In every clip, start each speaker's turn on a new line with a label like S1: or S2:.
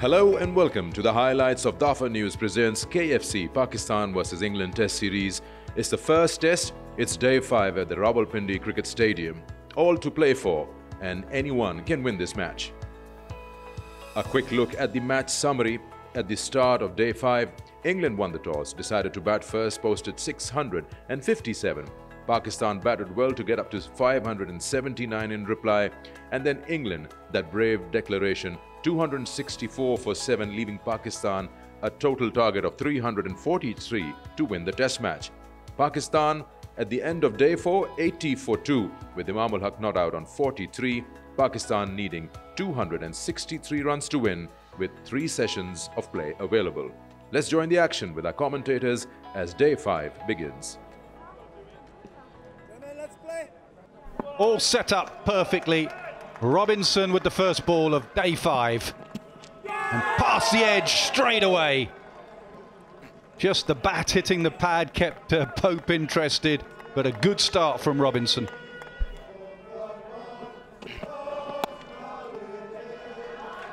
S1: Hello and welcome to the highlights of DAFA News presents KFC Pakistan vs England Test Series. It's the first test, it's day 5 at the Rawalpindi Cricket Stadium. All to play for, and anyone can win this match. A quick look at the match summary. At the start of day 5, England won the toss, decided to bat first, posted 657. Pakistan batted well to get up to 579 in reply, and then England, that brave declaration, 264 for 7, leaving Pakistan a total target of 343 to win the test match. Pakistan at the end of day 4, 80 for 2, with Imam ul Haq not out on 43, Pakistan needing 263 runs to win with 3 sessions of play available. Let's join the action with our commentators as day 5 begins.
S2: All set up perfectly. Robinson with the first ball of day 5. And past the edge straight away. Just the bat hitting the pad kept Pope interested, but a good start from Robinson.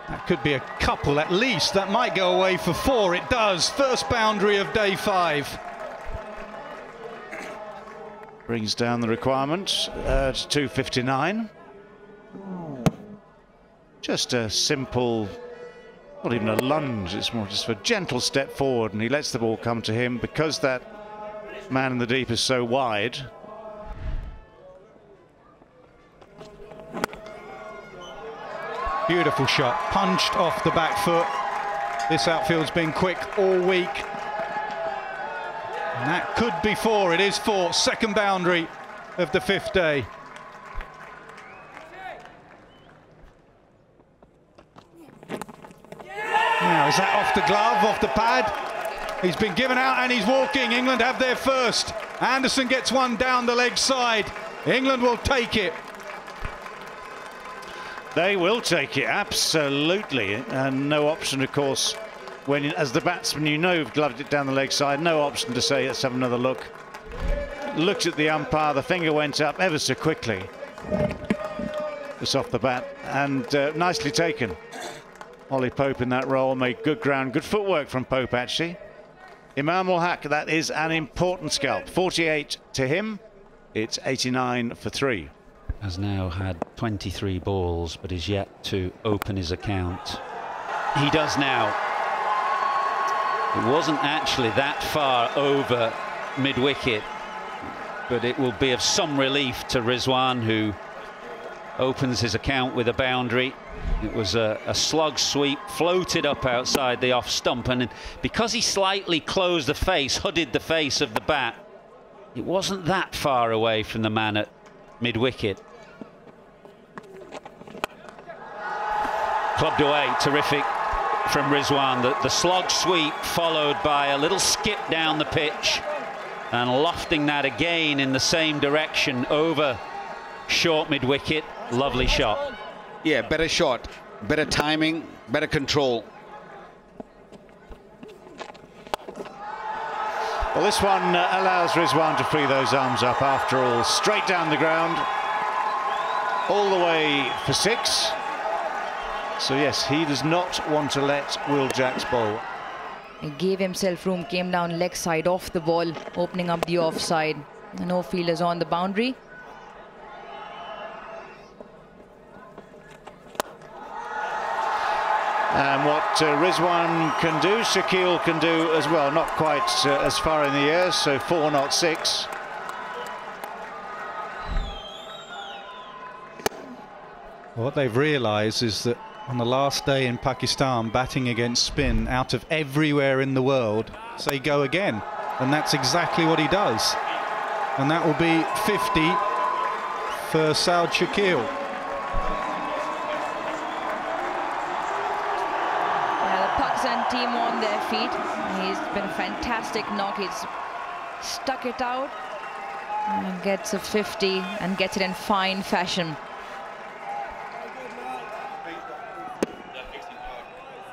S2: That could be a couple at least. That might go away for 4. It does. First boundary of day 5.
S3: Brings down the requirement to 259. Just a simple, not even a lunge, it's more just a gentle step forward, and he lets the ball come to him because that man in the deep is so wide.
S2: Beautiful shot, punched off the back foot. This outfield's been quick all week. And that could be 4, it is 4, second boundary of the 5th day. Now, is that off the glove, off the pad? He's been given out and he's walking. England have their first. Anderson gets one down the leg side. England will take it.
S3: They will take it, absolutely. And no option, of course, when, as the batsman, you know you've gloved it down the leg side. No option to say, let's have another look. Looked at the umpire, the finger went up ever so quickly. It's off the bat, and nicely taken. Ollie Pope in that role made good ground, good footwork from Pope actually. Imam ul Haq, that is an important scalp. 48 to him, it's 89 for 3.
S4: Has now had 23 balls, but is yet to open his account. He does now. It wasn't actually that far over mid-wicket, but it will be of some relief to Rizwan, who opens his account with a boundary. It was a slug sweep, floated up outside the off stump, and because he slightly closed the face, hooded the face of the bat, it wasn't that far away from the man at mid-wicket. Clubbed away, terrific from Rizwan. The slog sweep followed by a little skip down the pitch and lofting that again in the same direction over short mid-wicket. Lovely shot.
S5: Yeah, better shot, better timing, better control.
S3: Well, this one allows Rizwan to free those arms up after all. Straight down the ground, all the way for 6. So yes, he does not want to let Will Jacks bowl.
S6: He gave himself room, came down leg side off the ball, opening up the offside. No fielders on the boundary.
S3: And what Rizwan can do, Shakil can do as well. Not quite as far in the air, so 4 not 6.
S2: What they've realised is that on the last day in Pakistan, batting against spin out of everywhere in the world, say go again. And that's exactly what he does. And that will be 50 for Saud Shakil.
S6: Team on their feet. He's been a fantastic knock. He's stuck it out and gets a 50 and gets it in fine fashion.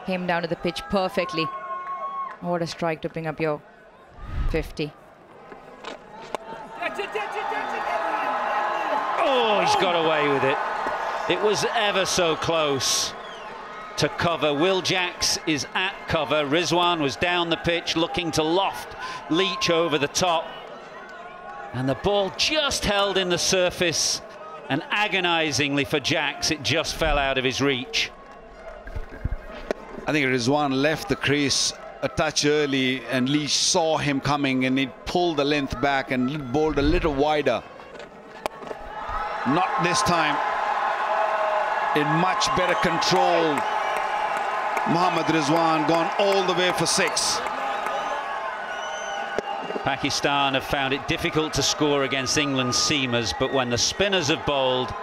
S6: Came down to the pitch perfectly. What a strike to bring up your 50.
S4: Oh, he's got away with it. It was ever so close. to cover. Will Jacks is at cover. Rizwan was down the pitch looking to loft Leach over the top. And the ball just held in the surface, and agonisingly for Jacks, it just fell out of his reach.
S5: I think Rizwan left the crease a touch early, and Leach saw him coming, and he pulled the length back and bowled a little wider. Not this time. In much better control. Mohammad Rizwan gone all the way for 6.
S4: Pakistan have found it difficult to score against England's seamers, but when the spinners have bowled,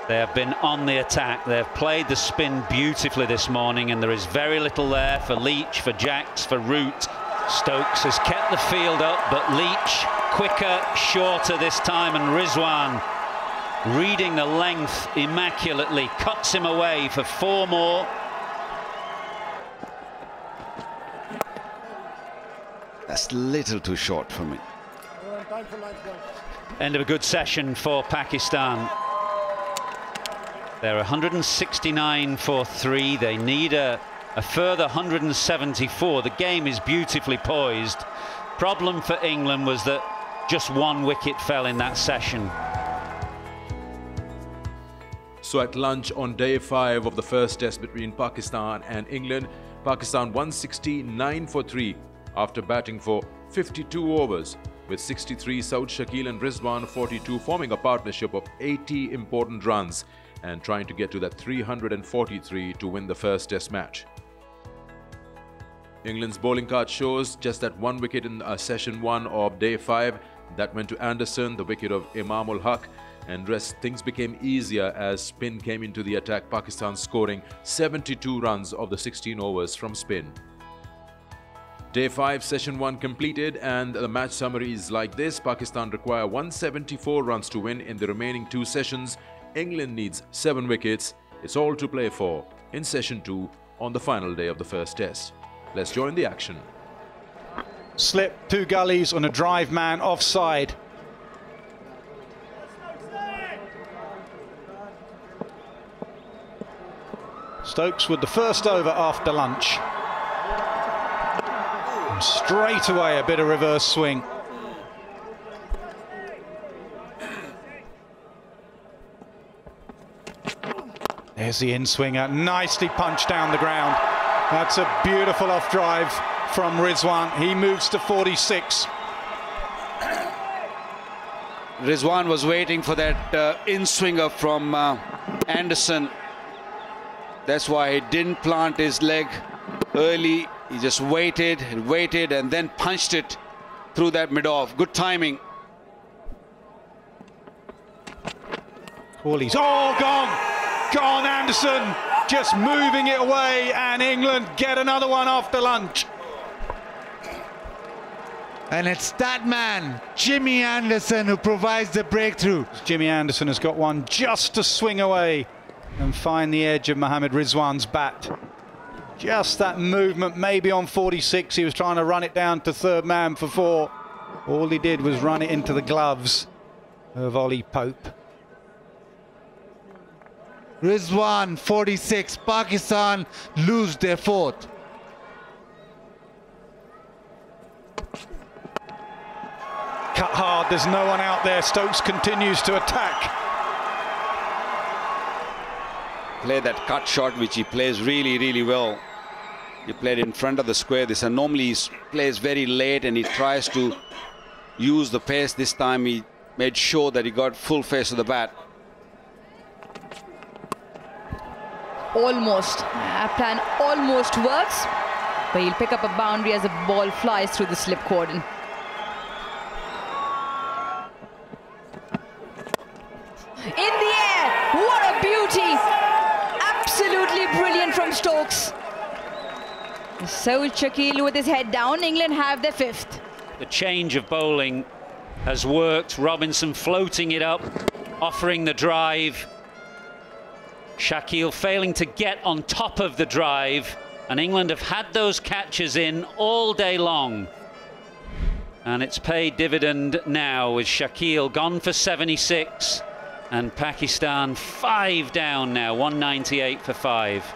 S4: they have been on the attack. They have played the spin beautifully this morning, and there is very little there for Leach, for Jacks, for Root. Stokes has kept the field up, but Leach quicker, shorter this time, and Rizwan, reading the length immaculately, cuts him away for 4 more.
S5: That's a little too short for me.
S4: End of a good session for Pakistan. They're 169 for 3. They need a further 174. The game is beautifully poised. Problem for England was that just 1 wicket fell in that session.
S1: So at lunch on day 5 of the first test between Pakistan and England, Pakistan 169 for 3 after batting for 52 overs, with 63 Saud Shakil and Rizwan 42 forming a partnership of 80 important runs and trying to get to that 343 to win the first test match. England's bowling card shows just that 1 wicket in session 1 of day 5. That went to Anderson, the wicket of Imam ul Haq, and rest things became easier as spin came into the attack, Pakistan scoring 72 runs of the 16 overs from spin. Day 5 session 1 completed, and the match summary is like this. Pakistan require 174 runs to win in the remaining 2 sessions. England needs 7 wickets. It's all to play for in session 2 on the final day of the first test. Let's join the action.
S2: Slip 2 gullies on a drive man offside. Stokes with the first over after lunch. And straight away a bit of reverse swing. There's the in-swinger, nicely punched down the ground. That's a beautiful off drive from Rizwan. He moves to 46.
S5: Rizwan was waiting for that in-swinger from Anderson. That's why he didn't plant his leg early. He just waited and waited and then punched it through that mid-off. Good timing.
S2: Corley's gone! Gone, Anderson! Just moving it away, and England get another one after lunch.
S7: And it's that man, Jimmy Anderson, who provides the breakthrough.
S2: Jimmy Anderson has got one just to swing away and find the edge of Mohammad Rizwan's bat. Just that movement, maybe on 46. He was trying to run it down to third man for 4. All he did was run it into the gloves of Ollie Pope.
S7: Rizwan, 46. Pakistan lose their 4th.
S2: Cut hard, there's no one out there. Stokes continues to attack.
S5: Play that cut shot, which he plays really, really well. He played in front of the square. This and normally he plays very late and he tries to use the pace. This time he made sure that he got full face of the bat.
S6: Almost. Our plan almost works, but he'll pick up a boundary as the ball flies through the slip cordon. In the air, what a beauty! Absolutely brilliant from Stokes. Saud Shakil with his head down. England have their 5th.
S4: The change of bowling has worked. Robinson floating it up, offering the drive. Shakil failing to get on top of the drive, and England have had those catches in all day long. And it's paid dividend now with Shakil gone for 76 and Pakistan 5 down now, 198 for 5.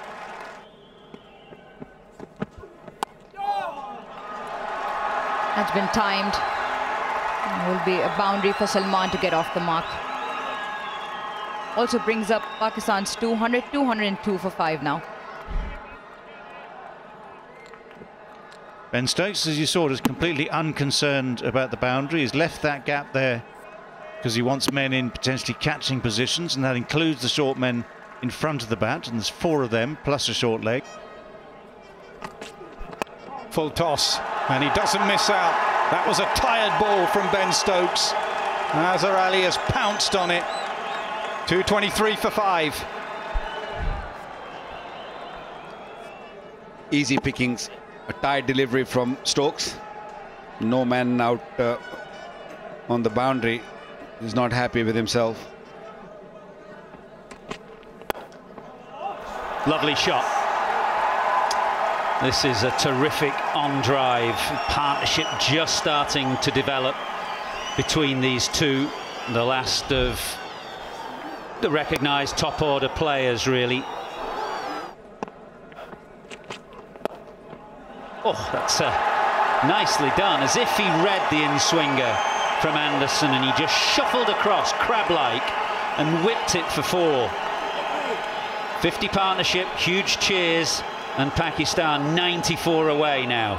S6: That's been timed. It will be a boundary for Salman to get off the mark. Also brings up Pakistan's 202 for 5 now.
S3: Ben Stokes, as you saw, is completely unconcerned about the boundary. He's left that gap there because he wants men in potentially catching positions, and that includes the short men in front of the bat, and there's 4 of them plus a short leg.
S2: Full toss, and he doesn't miss out. That was a tired ball from Ben Stokes. Azhar Ali has pounced on it. 223 for 5.
S5: Easy pickings, a tight delivery from Stokes. No man out on the boundary. He's not happy with himself.
S4: Lovely shot. This is a terrific on-drive partnership just starting to develop between these two. The last of the recognised top-order players, really. Oh, that's nicely done, as if he read the in-swinger from Anderson, and he just shuffled across, crab-like, and whipped it for 4. 50 partnership, huge cheers, and Pakistan 94 away now.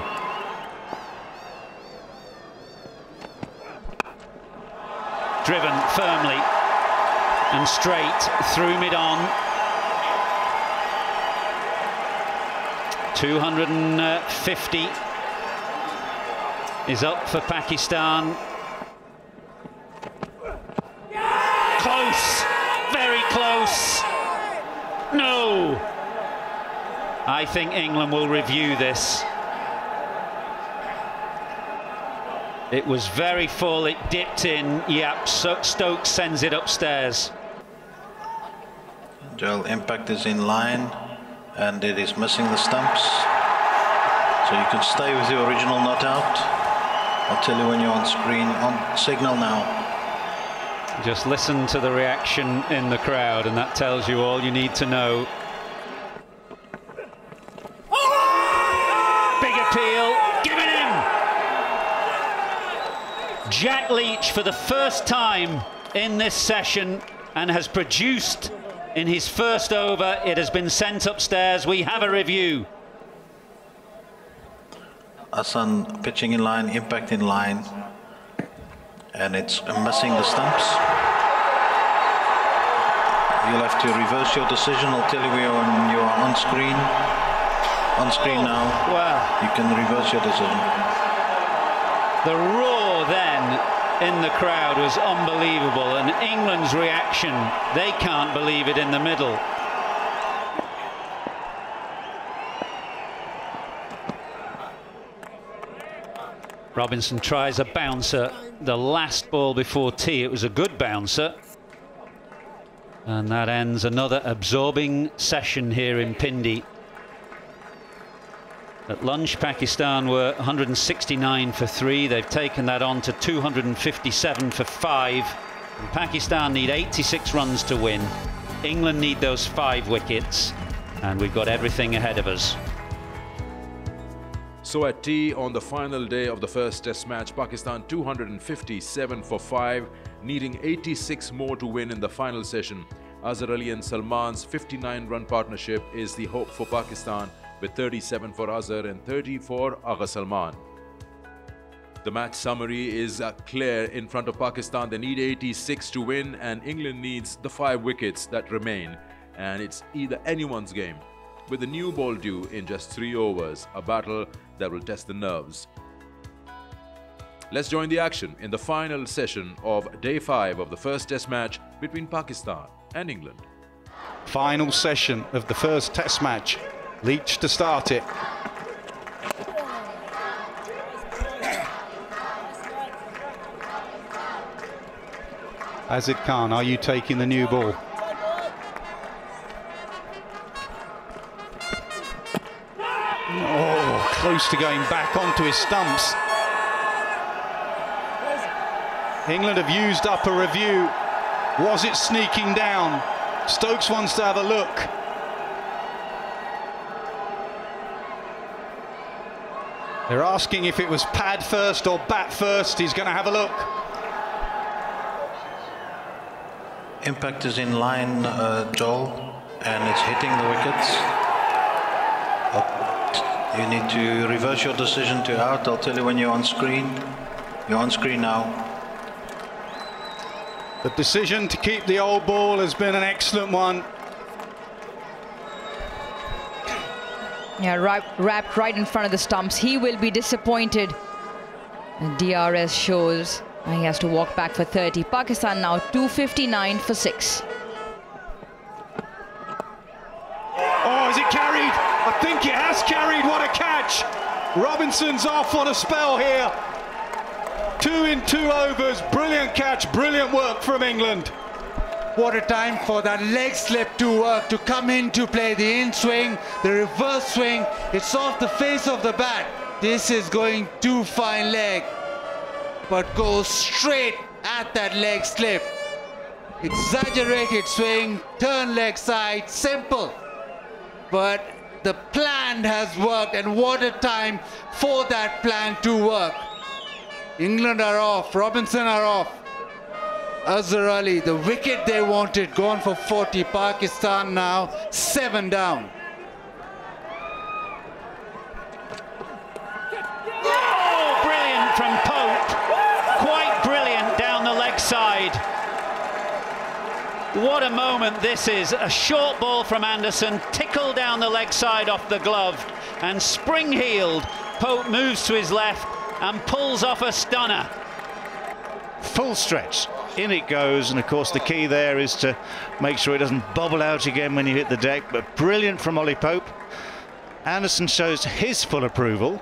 S4: Driven firmly and straight through mid-on. 250 is up for Pakistan. Close, very close. No! I think England will review this. It was very full, it dipped in. Yep, Stokes sends it upstairs.
S8: Gel impact is in line and it is missing the stumps. So you can stay with your original not out. I'll tell you when you're on screen, on signal now.
S4: Just listen to the reaction in the crowd, and that tells you all you need to know. Big appeal, give it in! Jack Leach for the first time in this session, and has produced in his first over. It has been sent upstairs. We have a review.
S8: Hassan pitching in line, impact in line, and it's missing the stumps. You'll have to reverse your decision. I'll tell you when you are on screen. On screen now.
S4: Wow.
S8: You can reverse your decision.
S4: The roar then in the crowd was unbelievable, and England's reaction, they can't believe it in the middle. Robinson tries a bouncer. The last ball before tea, it was a good bouncer. And that ends another absorbing session here in Pindi. At lunch, Pakistan were 169 for 3. They've taken that on to 257 for 5. And Pakistan need 86 runs to win. England need those 5 wickets. And we've got everything ahead of us.
S1: So at tea on the final day of the first test match, Pakistan 257 for 5, needing 86 more to win in the final session. Azhar Ali and Salman's 59-run partnership is the hope for Pakistan, with 37 for Azhar and 30 for Agha Salman. The match summary is clear in front of Pakistan. They need 86 to win, and England needs the 5 wickets that remain. And it's either anyone's game. With the new ball due in just 3 overs, a battle that will test the nerves. Let's join the action in the final session of day 5 of the first test match between Pakistan and England.
S2: Final session of the first test match. Leach to start it. Azid Khan, are you taking the new ball? Oh, close to going back onto his stumps. England have used up a review. Was it sneaking down? Stokes wants to have a look. They're asking if it was pad first or bat first. He's going to have a look.
S8: Impact is in line, Joel, and it's hitting the wickets. You need to reverse your decision to out. I'll tell you when you're on screen. You're on screen now.
S2: The decision to keep the old ball has been an excellent one.
S6: Yeah, wrapped right in front of the stumps. He will be disappointed. And DRS shows he has to walk back for 30. Pakistan now 259 for 6.
S2: Oh, is it carried? I think it has carried. What a catch. Robinson's off on a spell here. 2 in 2 overs. Brilliant catch, brilliant work from England.
S7: What a time for that leg slip to work, to come into play. The in swing, the reverse swing, it's off the face of the bat. This is going too fine leg, but goes straight at that leg slip. Exaggerated swing, turn leg side, simple. But the plan has worked, and what a time for that plan to work. England are off, Robinson are off. Azhar Ali, the wicket they wanted, gone for 40. Pakistan now 7 down.
S4: Oh, brilliant from Pope. Quite brilliant down the leg side. What a moment this is. A short ball from Anderson, tickle down the leg side off the glove, and spring-heeled. Pope moves to his left and pulls off a stunner.
S3: Full stretch. In it goes, and of course the key there is to make sure it doesn't bobble out again when you hit the deck. But brilliant from Ollie Pope. Anderson shows his full approval,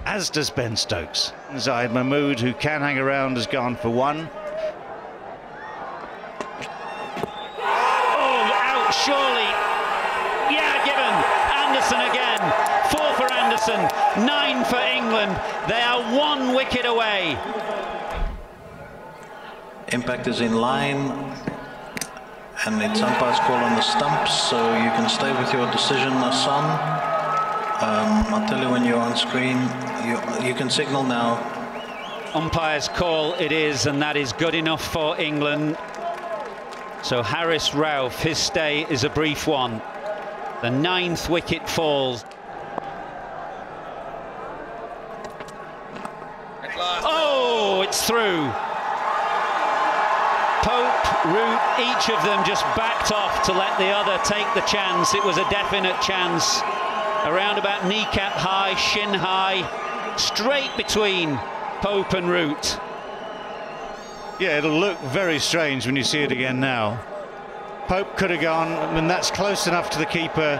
S3: as does Ben Stokes. Zahid Mahmood, who can hang around, has gone for 1.
S4: Oh, out surely. Yeah, given. Anderson again. 4 for Anderson, 9 for England. They are 1 wicket away.
S8: Impact is in line, and it's umpire's call on the stumps, so you can stay with your decision, Hassan. I'll tell you when you're on screen. You can signal now.
S4: Umpire's call it is, and that is good enough for England. So Harris Rauf, his stay is a brief one. The 9th wicket falls. Oh, it's through. Pope, Root, each of them just backed off to let the other take the chance. It was a definite chance. Around about kneecap high, shin high, straight between Pope and Root.
S3: Yeah, it'll look very strange when you see it again now. Pope could have gone, and that's close enough to the keeper.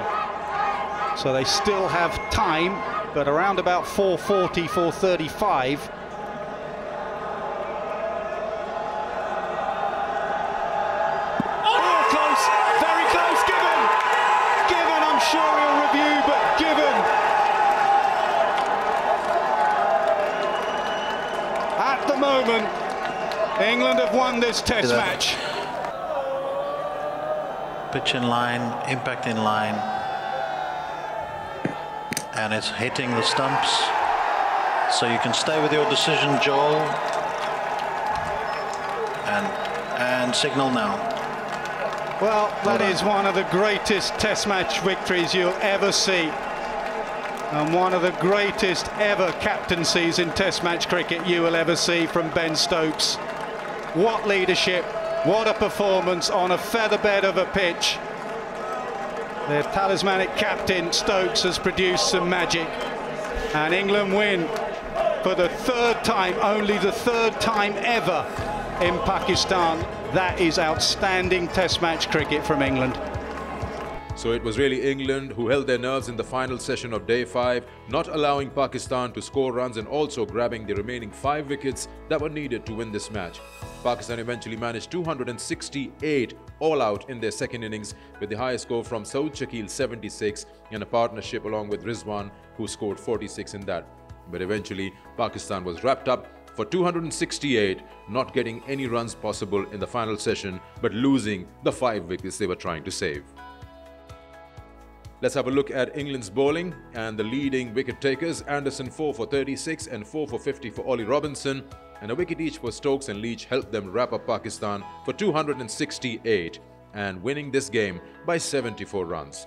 S2: So they still have time, but around about 4:40, 4:35. At the moment, England have won this test match.
S8: Pitch in line, impact in line, and it's hitting the stumps. So you can stay with your decision, Joel, and signal now.
S2: Well, that is one of the greatest test match victories you'll ever see, and one of the greatest ever captaincies in test match cricket you will ever see from Ben Stokes. What leadership, what a performance on a featherbed of a pitch. Their talismanic captain Stokes has produced some magic, and England win for the 3rd time, only the 3rd time ever in Pakistan. That is outstanding test match cricket from England.
S1: So it was really England who held their nerves in the final session of day 5, not allowing Pakistan to score runs and also grabbing the remaining 5 wickets that were needed to win this match. Pakistan eventually managed 268 all out in their second innings, with the highest score from Saud Shakil 76 and a partnership along with Rizwan, who scored 46 in that. But eventually Pakistan was wrapped up for 268, not getting any runs possible in the final session, but losing the 5 wickets they were trying to save. Let's have a look at England's bowling and the leading wicket takers. Anderson 4 for 36 and 4 for 50 for Ollie Robinson. And a wicket each for Stokes and Leach helped them wrap up Pakistan for 268 and winning this game by 74 runs.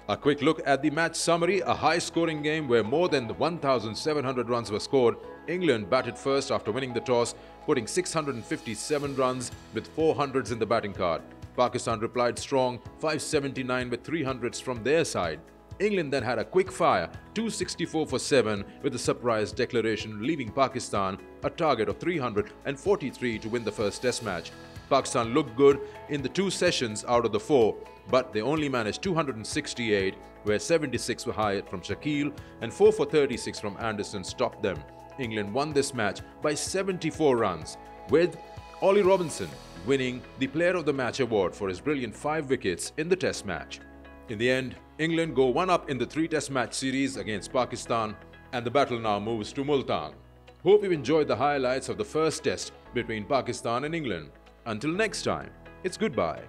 S1: A quick look at the match summary. A high-scoring game where more than 1,700 runs were scored. England batted first after winning the toss, putting 657 runs with 400s in the batting card. Pakistan replied strong, 579 with 300s from their side. England then had a quick fire, 264 for 7 with a surprise declaration, leaving Pakistan a target of 343 to win the first test match. Pakistan looked good in the 2 sessions out of the 4, but they only managed 268, where 76 were hired from Shakil and 4 for 36 from Anderson stopped them. England won this match by 74 runs, with Ollie Robinson winning the Player of the Match award for his brilliant 5 wickets in the test match. In the end, England go 1-up in the 3-test match series against Pakistan, and the battle now moves to Multan. Hope you've enjoyed the highlights of the first test between Pakistan and England. Until next time, it's goodbye.